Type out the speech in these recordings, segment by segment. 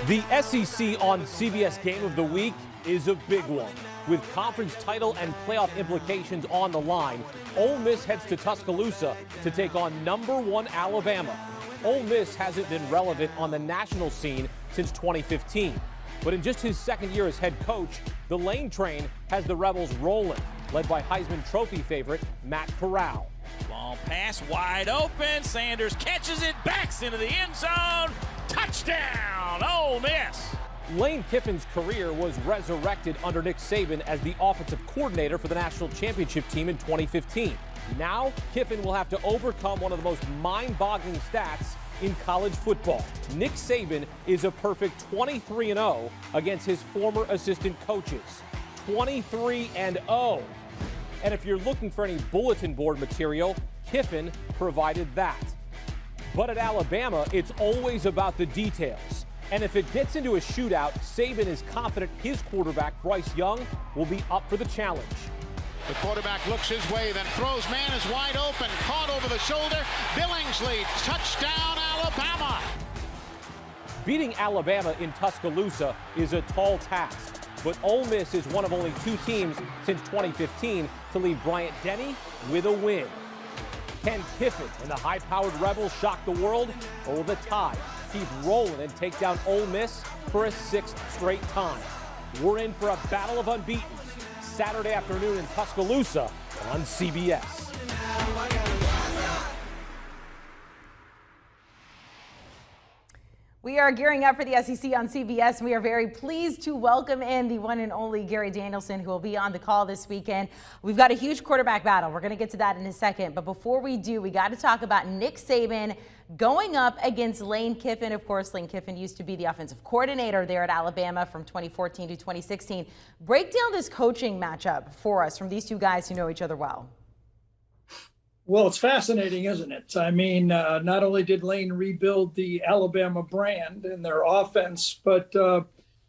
The SEC on CBS Game of the Week is a big one. With conference title and playoff implications on the line, Ole Miss heads to Tuscaloosa to take on #1 Alabama. Ole Miss hasn't been relevant on the national scene since 2015. But in just his second year as head coach, the Lane train has the Rebels rolling, led by Heisman Trophy favorite Matt Corral. Long pass wide open. Sanders catches it, backs into the end zone. Touchdown, Ole Miss. Lane Kiffin's career was resurrected under Nick Saban as the offensive coordinator for the national championship team in 2015. Now, Kiffin will have to overcome one of the most mind-boggling stats in college football. Nick Saban is a perfect 23-0 against his former assistant coaches. 23-0. And if you're looking for any bulletin board material, Kiffin provided that. But at Alabama, it's always about the details. And if it gets into a shootout, Saban is confident his quarterback, Bryce Young, will be up for the challenge. The quarterback looks his way, then throws. Man is wide open, caught over the shoulder. Billingsley, touchdown, Alabama. Beating Alabama in Tuscaloosa is a tall task, but Ole Miss is one of only two teams since 2015 to leave Bryant-Denny with a win. Can Kiffin and the high-powered Rebels shock the world, or will the Tide keep rolling and take down Ole Miss for a sixth straight time? We're in for a battle of unbeatens Saturday afternoon in Tuscaloosa on CBS. We are gearing up for the SEC on CBS, and we are very pleased to welcome in the one and only Gary Danielson, who will be on the call this weekend. We've got a huge quarterback battle. We're going to get to that in a second. But before we do, we got to talk about Nick Saban going up against Lane Kiffin. Of course, Lane Kiffin used to be the offensive coordinator there at Alabama from 2014 to 2016. Break down this coaching matchup for us from these two guys who know each other well. Well, it's fascinating, isn't it? I mean, not only did Lane rebuild the Alabama brand and their offense, but,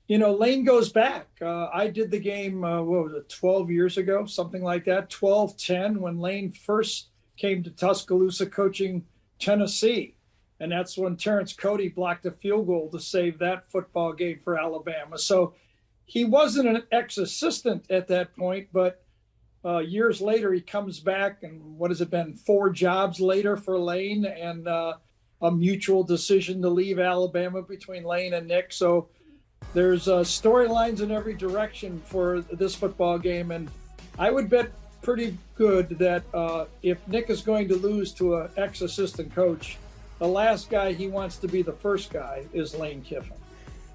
Lane goes back. I did the game, 12 years ago, something like that, 12-10, when Lane first came to Tuscaloosa coaching Tennessee. And that's when Terrence Cody blocked a field goal to save that football game for Alabama. So he wasn't an ex-assistant at that point, but years later, he comes back, and what has it been, 4 jobs later for Lane, and a mutual decision to leave Alabama between Lane and Nick. So there's storylines in every direction for this football game, and I would bet pretty good that if Nick is going to lose to an ex-assistant coach, the last guy he wants to be the first guy is Lane Kiffin.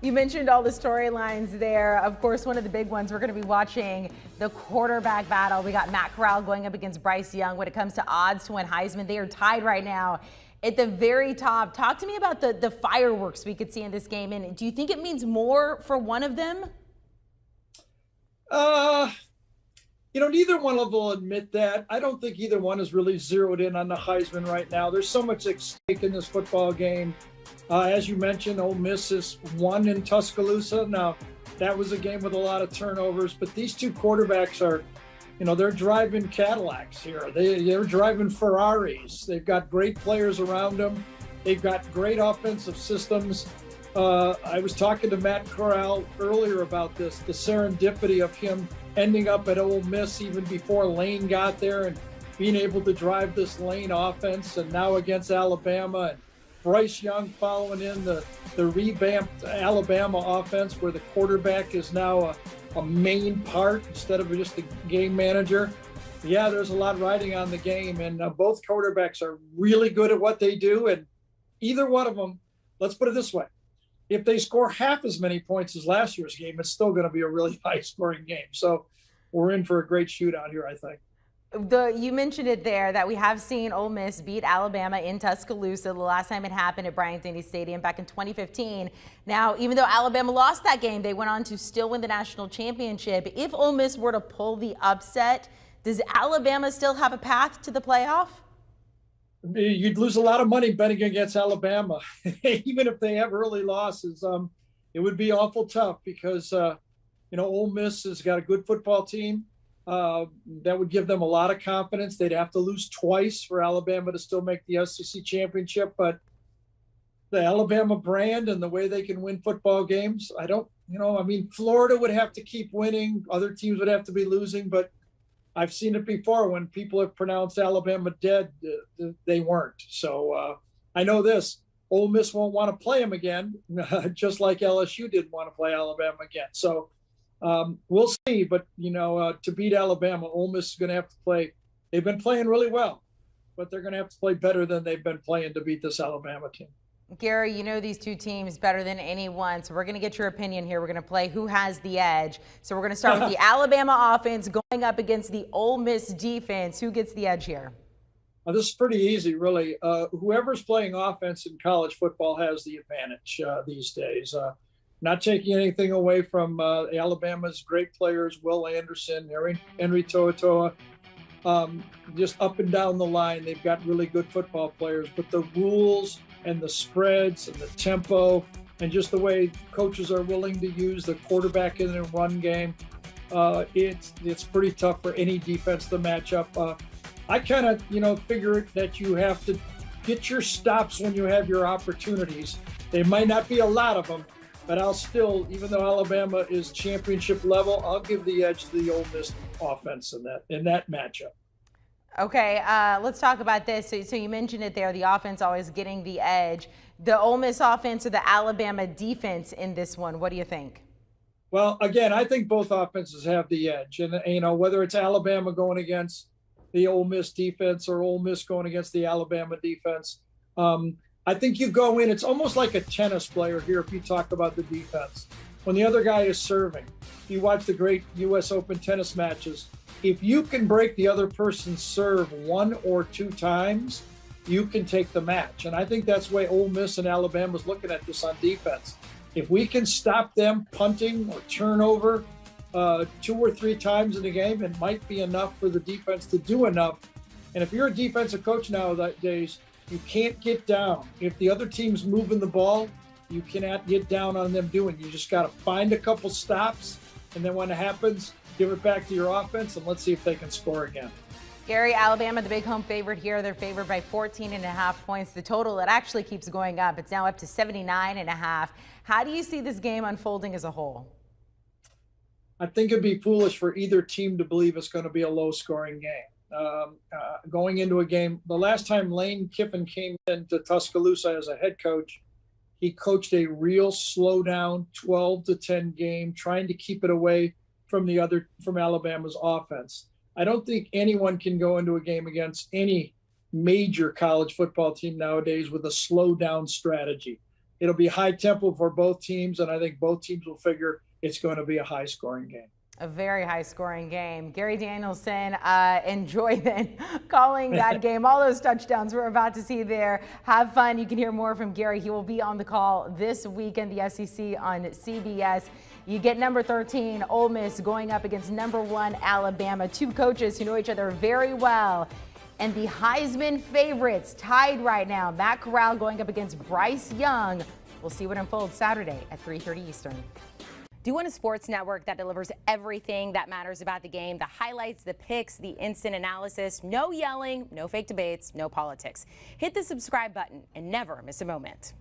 You mentioned all the storylines there. Of course, one of the big ones, we're going to be watching the quarterback battle. We got Matt Corral going up against Bryce Young. When it comes to odds to win Heisman, they are tied right now at the very top. Talk to me about the fireworks we could see in this game. And do you think it means more for one of them? Neither one of them will admit that. I don't think either one is really zeroed in on the Heisman right now. There's so much at stake in this football game. As you mentioned, Ole Miss has won in Tuscaloosa. Now, that was a game with a lot of turnovers, but these two quarterbacks are, they're driving Cadillacs here. They're driving Ferraris. They've got great players around them. They've got great offensive systems. I was talking to Matt Corral earlier about this, the serendipity of him ending up at Ole Miss even before Lane got there and being able to drive this Lane offense, and now against Alabama. And Bryce Young following in the revamped Alabama offense, where the quarterback is now a main part instead of just a game manager. Yeah, there's a lot riding on the game, and both quarterbacks are really good at what they do. And either one of them, let's put it this way, if they score half as many points as last year's game, it's still going to be a really high-scoring game. So we're in for a great shootout here, I think. You mentioned it there that we have seen Ole Miss beat Alabama in Tuscaloosa. The last time it happened at Bryant-Denny Stadium back in 2015. Now, even though Alabama lost that game, they went on to still win the national championship. If Ole Miss were to pull the upset, does Alabama still have a path to the playoff? You'd lose a lot of money betting against Alabama. Even if they have early losses, it would be awful tough because, Ole Miss has got a good football team. That would give them a lot of confidence. They'd have to lose twice for Alabama to still make the SEC championship, but the Alabama brand and the way they can win football games. I don't, Florida would have to keep winning. Other teams would have to be losing, but I've seen it before when people have pronounced Alabama dead, they weren't. So I know this, Ole Miss won't want to play them again, just like LSU didn't want to play Alabama again. So we'll see, but to beat Alabama, Ole Miss is going to have to play. They've been playing really well, but they're going to have to play better than they've been playing to beat this Alabama team. Gary, you know these two teams better than anyone, so we're going to get your opinion here. We're going to play who has the edge. So we're going to start with the Alabama offense going up against the Ole Miss defense. Who gets the edge here? This is pretty easy, really. Whoever's playing offense in college football has the advantage these days. Not taking anything away from Alabama's great players, Will Anderson, Henry To'oTo'o. Just up and down the line, they've got really good football players, but the rules and the spreads and the tempo and just the way coaches are willing to use the quarterback in their run game, it's pretty tough for any defense to match up. I kind of, figure that you have to get your stops when you have your opportunities. There might not be a lot of them, but I'll still, even though Alabama is championship level, I'll give the edge to the Ole Miss offense in that matchup. Okay, let's talk about this. So you mentioned it there, the offense always getting the edge. The Ole Miss offense or the Alabama defense in this one, what do you think? Well, again, I think both offenses have the edge. And, whether it's Alabama going against the Ole Miss defense or Ole Miss going against the Alabama defense, I think you go in, it's almost like a tennis player here if you talk about the defense. When the other guy is serving, you watch the great U.S. Open tennis matches, if you can break the other person's serve one or two times, you can take the match. And I think that's the way Ole Miss and Alabama's looking at this on defense. If we can stop them punting or turnover 2 or 3 times in a game, it might be enough for the defense to do enough. And if you're a defensive coach nowadays, you can't get down. If the other team's moving the ball, you cannot get down on them doing. You just got to find a couple stops, and then when it happens, give it back to your offense, and let's see if they can score again. Gary, Alabama, the big home favorite here. They're favored by 14.5 points. The total, it actually keeps going up. It's now up to 79.5. How do you see this game unfolding as a whole? I think it'd be foolish for either team to believe it's going to be a low-scoring game. Going into a game, the last time Lane Kiffin came into Tuscaloosa as a head coach, he coached a real slow-down 12-10 game, trying to keep it away from Alabama's offense. I don't think anyone can go into a game against any major college football team nowadays with a slow down strategy. It'll be high tempo for both teams, and I think both teams will figure it's going to be a high scoring game. A very high scoring game. Gary Danielson, enjoy then calling that game. All those touchdowns we're about to see there. Have fun. You can hear more from Gary. He will be on the call this weekend, the SEC on CBS. You get number 13, Ole Miss, going up against number 1, Alabama. Two coaches who know each other very well. And the Heisman favorites tied right now. Matt Corral going up against Bryce Young. We'll see what unfolds Saturday at 3:30 Eastern. Do you want a sports network that delivers everything that matters about the game? The highlights, the picks, the instant analysis, no yelling, no fake debates, no politics. Hit the subscribe button and never miss a moment.